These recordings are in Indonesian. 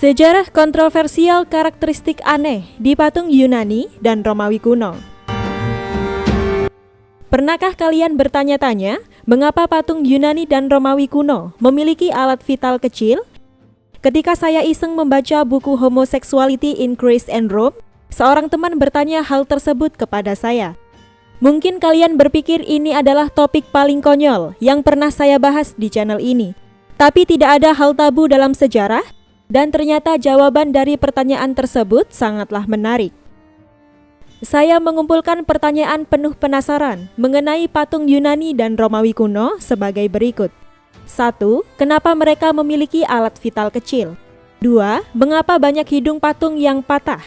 Sejarah kontroversial karakteristik aneh di patung Yunani dan Romawi kuno. Pernahkah kalian bertanya-tanya mengapa patung Yunani dan Romawi kuno memiliki alat vital kecil? Ketika saya iseng membaca buku Homosexuality in Greece and Rome, seorang teman bertanya hal tersebut kepada saya. Mungkin kalian berpikir ini adalah topik paling konyol yang pernah saya bahas di channel ini. Tapi tidak ada hal tabu dalam sejarah. Dan ternyata jawaban dari pertanyaan tersebut sangatlah menarik. Saya mengumpulkan pertanyaan penuh penasaran mengenai patung Yunani dan Romawi kuno sebagai berikut. 1. Kenapa mereka memiliki alat vital kecil? 2. Mengapa banyak hidung patung yang patah?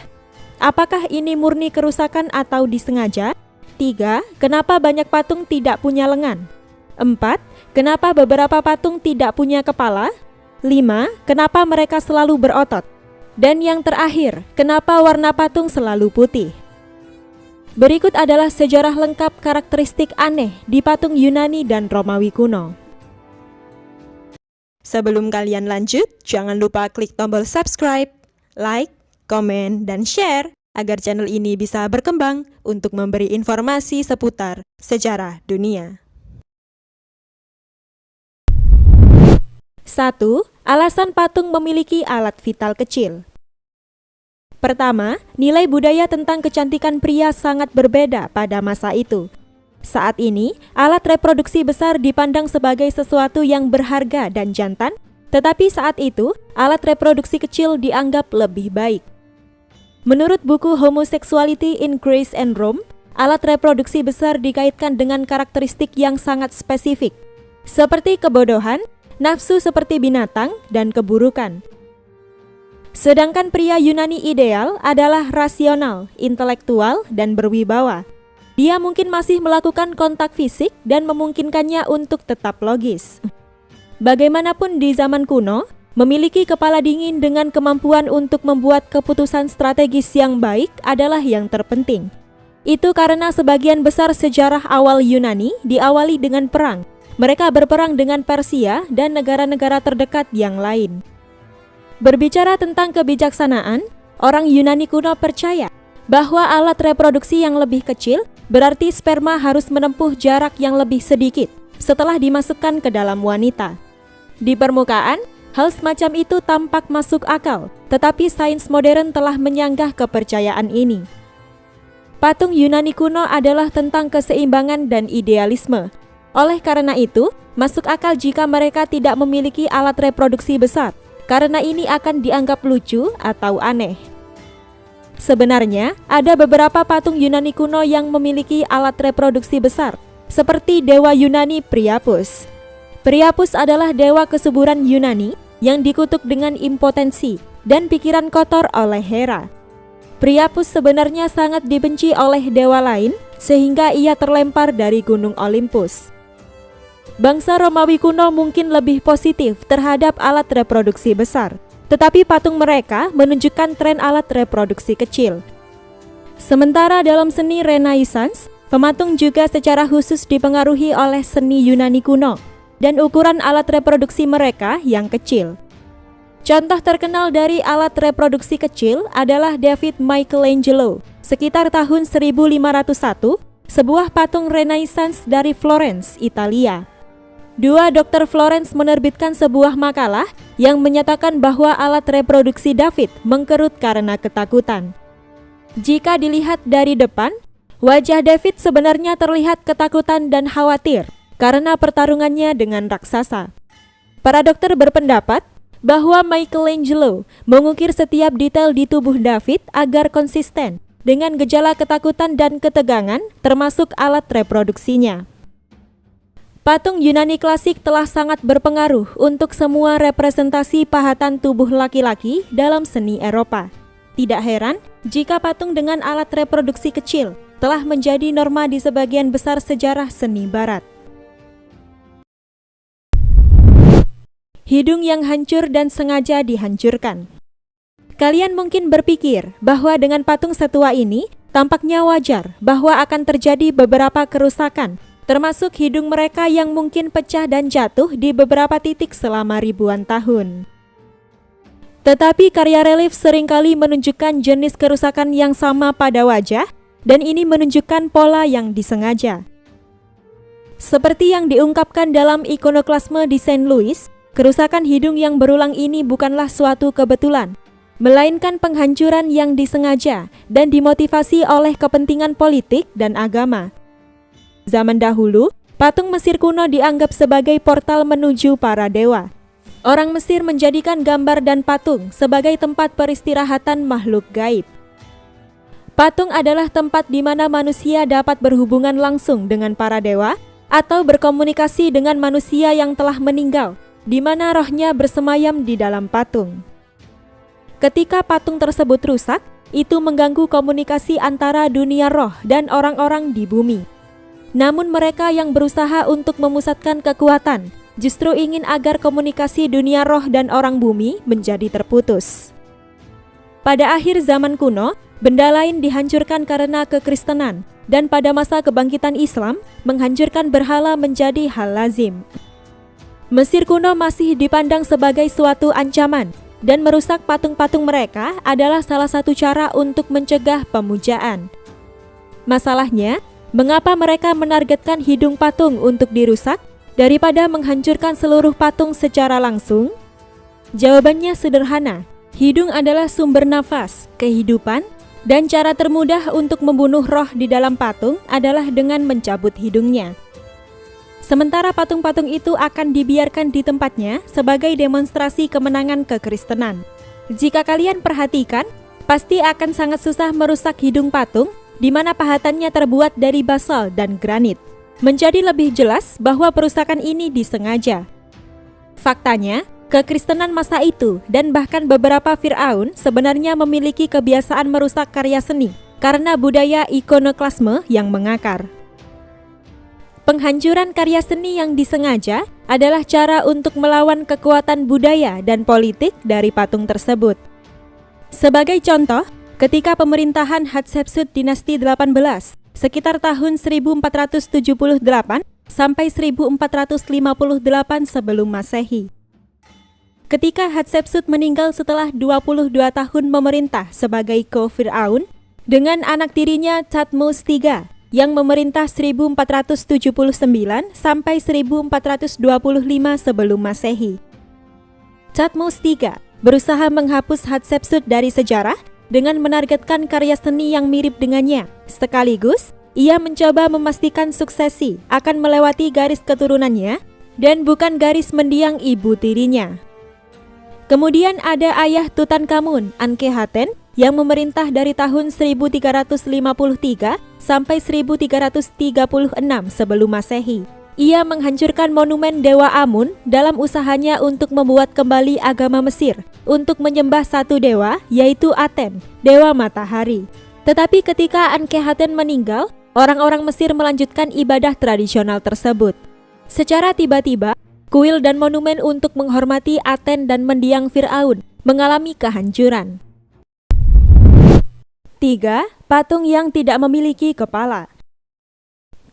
Apakah ini murni kerusakan atau disengaja? 3. Kenapa banyak patung tidak punya lengan? 4. Kenapa beberapa patung tidak punya kepala? 5. Kenapa mereka selalu berotot? Dan yang terakhir, kenapa warna patung selalu putih? Berikut adalah sejarah lengkap karakteristik aneh di patung Yunani dan Romawi kuno. Sebelum kalian lanjut, jangan lupa klik tombol subscribe, like, komen, dan share agar channel ini bisa berkembang untuk memberi informasi seputar sejarah dunia. 1. Alasan patung memiliki alat vital kecil. Pertama, nilai budaya tentang kecantikan pria sangat berbeda pada masa itu. Saat ini, alat reproduksi besar dipandang sebagai sesuatu yang berharga dan jantan, tetapi saat itu, alat reproduksi kecil dianggap lebih baik. Menurut buku Homosexuality in Greece and Rome, alat reproduksi besar dikaitkan dengan karakteristik yang sangat spesifik, seperti kebodohan, nafsu seperti binatang, dan keburukan. Sedangkan pria Yunani ideal adalah rasional, intelektual, dan berwibawa. Dia mungkin masih melakukan kontak fisik dan memungkinkannya untuk tetap logis. Bagaimanapun di zaman kuno, memiliki kepala dingin dengan kemampuan untuk membuat keputusan strategis yang baik adalah yang terpenting. Itu karena sebagian besar sejarah awal Yunani diawali dengan perang. Mereka berperang dengan Persia dan negara-negara terdekat yang lain. Berbicara tentang kebijaksanaan, orang Yunani kuno percaya bahwa alat reproduksi yang lebih kecil berarti sperma harus menempuh jarak yang lebih sedikit setelah dimasukkan ke dalam wanita. Di permukaan, hal semacam itu tampak masuk akal, tetapi sains modern telah menyanggah kepercayaan ini. Patung Yunani kuno adalah tentang keseimbangan dan idealisme. Oleh karena itu, masuk akal jika mereka tidak memiliki alat reproduksi besar, karena ini akan dianggap lucu atau aneh. Sebenarnya, ada beberapa patung Yunani kuno yang memiliki alat reproduksi besar, seperti dewa Yunani Priapus. Priapus adalah dewa kesuburan Yunani yang dikutuk dengan impotensi dan pikiran kotor oleh Hera. Priapus sebenarnya sangat dibenci oleh dewa lain, sehingga ia terlempar dari gunung Olympus. Bangsa Romawi kuno mungkin lebih positif terhadap alat reproduksi besar, tetapi patung mereka menunjukkan tren alat reproduksi kecil. Sementara dalam seni Renaissance, pematung juga secara khusus dipengaruhi oleh seni Yunani kuno dan ukuran alat reproduksi mereka yang kecil. Contoh terkenal dari alat reproduksi kecil adalah David Michelangelo, sekitar tahun 1501, sebuah patung Renaissance dari Florence, Italia. Dua dokter Florence menerbitkan sebuah makalah yang menyatakan bahwa alat reproduksi David mengkerut karena ketakutan. Jika dilihat dari depan, wajah David sebenarnya terlihat ketakutan dan khawatir karena pertarungannya dengan raksasa. Para dokter berpendapat bahwa Michelangelo mengukir setiap detail di tubuh David agar konsisten dengan gejala ketakutan dan ketegangan, termasuk alat reproduksinya. Patung Yunani klasik telah sangat berpengaruh untuk semua representasi pahatan tubuh laki-laki dalam seni Eropa. Tidak heran jika patung dengan alat reproduksi kecil telah menjadi norma di sebagian besar sejarah seni barat. Hidung yang hancur dan sengaja dihancurkan. Kalian mungkin berpikir bahwa dengan patung setua ini, tampaknya wajar bahwa akan terjadi beberapa kerusakan, termasuk hidung mereka yang mungkin pecah dan jatuh di beberapa titik selama ribuan tahun. Tetapi karya relief seringkali menunjukkan jenis kerusakan yang sama pada wajah, dan ini menunjukkan pola yang disengaja. Seperti yang diungkapkan dalam ikonoklasme di Saint Louis, kerusakan hidung yang berulang ini bukanlah suatu kebetulan, melainkan penghancuran yang disengaja dan dimotivasi oleh kepentingan politik dan agama. Zaman dahulu, patung Mesir kuno dianggap sebagai portal menuju para dewa. Orang Mesir menjadikan gambar dan patung sebagai tempat peristirahatan makhluk gaib. Patung adalah tempat di mana manusia dapat berhubungan langsung dengan para dewa atau berkomunikasi dengan manusia yang telah meninggal, di mana rohnya bersemayam di dalam patung. Ketika patung tersebut rusak, itu mengganggu komunikasi antara dunia roh dan orang-orang di bumi. Namun mereka yang berusaha untuk memusatkan kekuatan justru ingin agar komunikasi dunia roh dan orang bumi menjadi terputus. Pada akhir zaman kuno, benda lain dihancurkan karena kekristenan, dan pada masa kebangkitan Islam, menghancurkan berhala menjadi hal lazim. Mesir kuno masih dipandang sebagai suatu ancaman, dan merusak patung-patung mereka adalah salah satu cara untuk mencegah pemujaan. Masalahnya, mengapa mereka menargetkan hidung patung untuk dirusak daripada menghancurkan seluruh patung secara langsung? Jawabannya sederhana, hidung adalah sumber nafas, kehidupan, dan cara termudah untuk membunuh roh di dalam patung adalah dengan mencabut hidungnya. Sementara patung-patung itu akan dibiarkan di tempatnya sebagai demonstrasi kemenangan kekristenan. Jika kalian perhatikan, pasti akan sangat susah merusak hidung patung di mana pahatannya terbuat dari basal dan granit. Menjadi lebih jelas bahwa perusakan ini disengaja. Faktanya, kekristenan masa itu dan bahkan beberapa Fir'aun sebenarnya memiliki kebiasaan merusak karya seni karena budaya ikonoklasme yang mengakar. Penghancuran karya seni yang disengaja adalah cara untuk melawan kekuatan budaya dan politik dari patung tersebut. Sebagai contoh, ketika pemerintahan Hatshepsut dinasti 18 sekitar tahun 1478 sampai 1458 sebelum Masehi. Ketika Hatshepsut meninggal setelah 22 tahun memerintah sebagai Fir'aun dengan anak tirinya Thutmose III yang memerintah 1479 sampai 1425 sebelum Masehi. Thutmose III berusaha menghapus Hatshepsut dari sejarah dengan menargetkan karya seni yang mirip dengannya. Sekaligus, ia mencoba memastikan suksesi akan melewati garis keturunannya dan bukan garis mendiang ibu tirinya. Kemudian ada ayah Tutankhamun, Ankhehaten, yang memerintah dari tahun 1353 sampai 1336 sebelum Masehi. Ia menghancurkan monumen Dewa Amun dalam usahanya untuk membuat kembali agama Mesir untuk menyembah satu dewa, yaitu Aten, dewa matahari. Tetapi ketika Ankhehaten meninggal, orang-orang Mesir melanjutkan ibadah tradisional tersebut. Secara tiba-tiba, kuil dan monumen untuk menghormati Aten dan mendiang Fir'aun mengalami kehancuran. 3. Patung yang tidak memiliki kepala.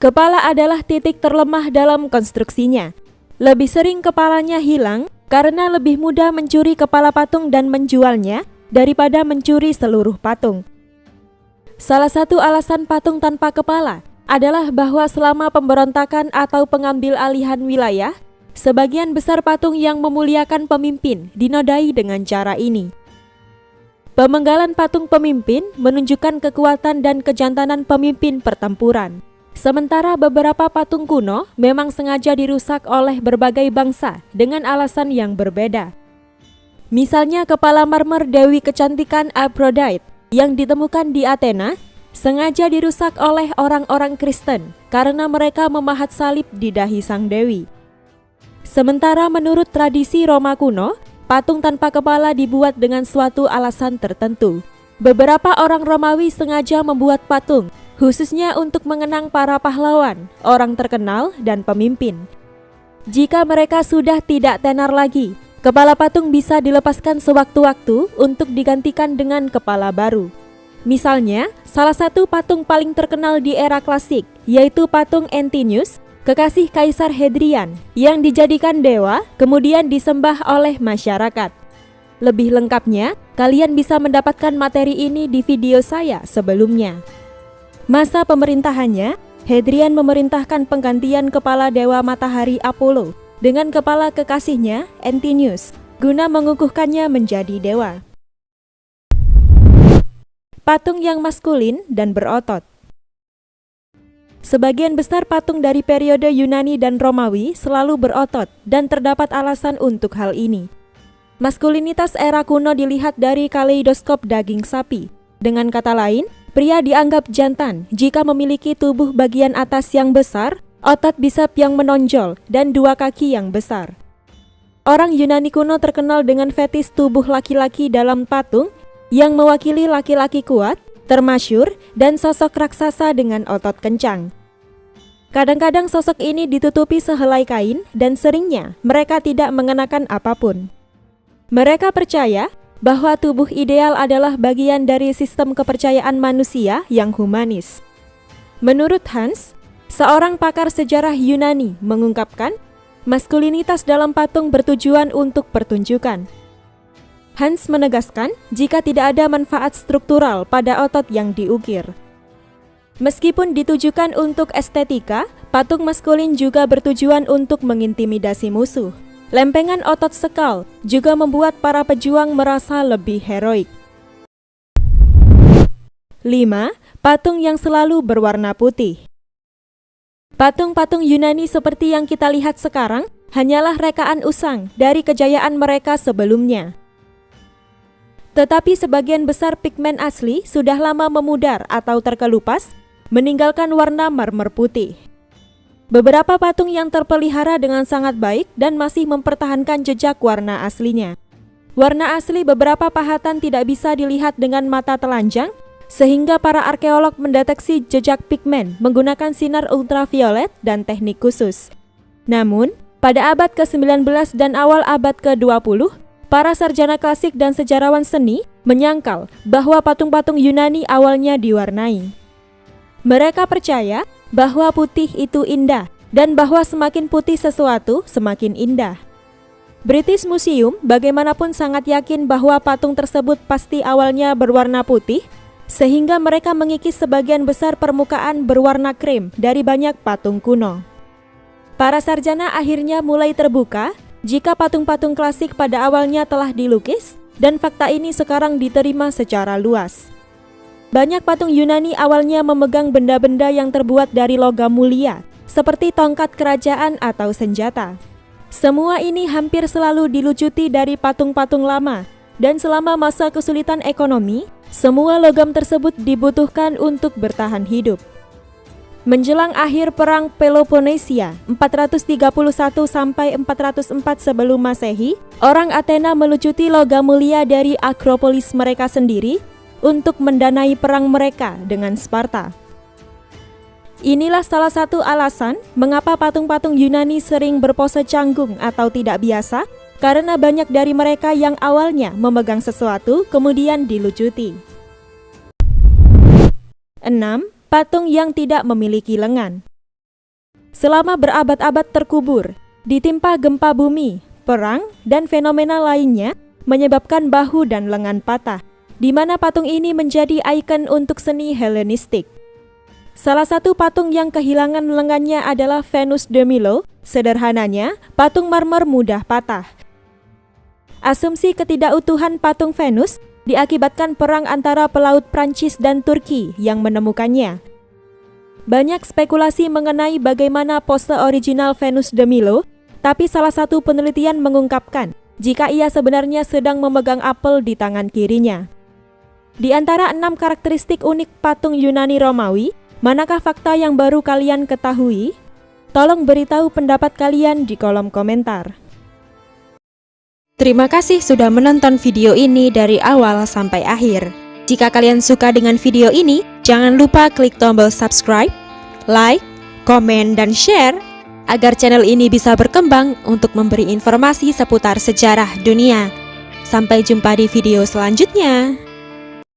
Kepala adalah titik terlemah dalam konstruksinya. Lebih sering kepalanya hilang karena lebih mudah mencuri kepala patung dan menjualnya daripada mencuri seluruh patung. Salah satu alasan patung tanpa kepala adalah bahwa selama pemberontakan atau pengambil alihan wilayah, sebagian besar patung yang memuliakan pemimpin dinodai dengan cara ini. Pemenggalan patung pemimpin menunjukkan kekuatan dan kejantanan pemimpin pertempuran. Sementara beberapa patung kuno memang sengaja dirusak oleh berbagai bangsa dengan alasan yang berbeda. Misalnya kepala marmer Dewi Kecantikan Aphrodite yang ditemukan di Athena sengaja dirusak oleh orang-orang Kristen karena mereka memahat salib di dahi sang dewi. Sementara menurut tradisi Roma kuno, patung tanpa kepala dibuat dengan suatu alasan tertentu. Beberapa orang Romawi sengaja membuat patung khususnya untuk mengenang para pahlawan, orang terkenal, dan pemimpin. Jika mereka sudah tidak tenar lagi, kepala patung bisa dilepaskan sewaktu-waktu untuk digantikan dengan kepala baru. Misalnya, salah satu patung paling terkenal di era klasik, yaitu patung Antinous, kekasih Kaisar Hadrian, yang dijadikan dewa, kemudian disembah oleh masyarakat. Lebih lengkapnya, kalian bisa mendapatkan materi ini di video saya sebelumnya. Masa pemerintahannya, Hadrian memerintahkan penggantian kepala dewa matahari Apollo dengan kepala kekasihnya, Antinous, guna mengukuhkannya menjadi dewa. Patung yang maskulin dan berotot. Sebagian besar patung dari periode Yunani dan Romawi selalu berotot dan terdapat alasan untuk hal ini. Maskulinitas era kuno dilihat dari kaleidoskop daging sapi. Dengan kata lain, pria dianggap jantan jika memiliki tubuh bagian atas yang besar, otot bisep yang menonjol, dan dua kaki yang besar. Orang Yunani kuno terkenal dengan fetis tubuh laki-laki dalam patung yang mewakili laki-laki kuat, termasyur, dan sosok raksasa dengan otot kencang. Kadang-kadang sosok ini ditutupi sehelai kain dan seringnya mereka tidak mengenakan apapun. Mereka percaya bahwa tubuh ideal adalah bagian dari sistem kepercayaan manusia yang humanis. Menurut Hans, seorang pakar sejarah Yunani mengungkapkan, maskulinitas dalam patung bertujuan untuk pertunjukan. Hans menegaskan jika tidak ada manfaat struktural pada otot yang diukir. Meskipun ditujukan untuk estetika, patung maskulin juga bertujuan untuk mengintimidasi musuh. Lempengan otot sekal juga membuat para pejuang merasa lebih heroik. 5. Patung yang selalu berwarna putih. Patung-patung Yunani seperti yang kita lihat sekarang hanyalah rekaan usang dari kejayaan mereka sebelumnya. Tetapi sebagian besar pigmen asli sudah lama memudar atau terkelupas, meninggalkan warna marmer putih. Beberapa patung yang terpelihara dengan sangat baik dan masih mempertahankan jejak warna aslinya. Warna asli beberapa pahatan tidak bisa dilihat dengan mata telanjang, sehingga para arkeolog mendeteksi jejak pigmen menggunakan sinar ultraviolet dan teknik khusus. Namun, pada abad ke-19 dan awal abad ke-20, para sarjana klasik dan sejarawan seni menyangkal bahwa patung-patung Yunani awalnya diwarnai. Mereka percaya bahwa putih itu indah, dan bahwa semakin putih sesuatu, semakin indah. British Museum bagaimanapun sangat yakin bahwa patung tersebut pasti awalnya berwarna putih, sehingga mereka mengikis sebagian besar permukaan berwarna krem dari banyak patung kuno. Para sarjana akhirnya mulai terbuka jika patung-patung klasik pada awalnya telah dilukis, dan fakta ini sekarang diterima secara luas. Banyak patung Yunani awalnya memegang benda-benda yang terbuat dari logam mulia, seperti tongkat kerajaan atau senjata. Semua ini hampir selalu dilucuti dari patung-patung lama, dan selama masa kesulitan ekonomi, semua logam tersebut dibutuhkan untuk bertahan hidup. Menjelang akhir Perang Peloponnesia 431 sampai 404 sebelum Masehi, orang Athena melucuti logam mulia dari Akropolis mereka sendiri untuk mendanai perang mereka dengan Sparta. Inilah salah satu alasan mengapa patung-patung Yunani sering berpose canggung atau tidak biasa, karena banyak dari mereka yang awalnya memegang sesuatu kemudian dilucuti. 6. Patung yang tidak memiliki lengan. Selama berabad-abad terkubur, ditimpa gempa bumi, perang, dan fenomena lainnya menyebabkan bahu dan lengan patah, di mana patung ini menjadi ikon untuk seni Helenistik. Salah satu patung yang kehilangan lengannya adalah Venus de Milo. Sederhananya, patung marmer mudah patah. Asumsi ketidakutuhan patung Venus diakibatkan perang antara pelaut Prancis dan Turki yang menemukannya. Banyak spekulasi mengenai bagaimana pose original Venus de Milo, tapi salah satu penelitian mengungkapkan jika ia sebenarnya sedang memegang apel di tangan kirinya. Di antara 6 karakteristik unik patung Yunani Romawi, manakah fakta yang baru kalian ketahui? Tolong beritahu pendapat kalian di kolom komentar. Terima kasih sudah menonton video ini dari awal sampai akhir. Jika kalian suka dengan video ini, jangan lupa klik tombol subscribe, like, komen, dan share agar channel ini bisa berkembang untuk memberi informasi seputar sejarah dunia. Sampai jumpa di video selanjutnya.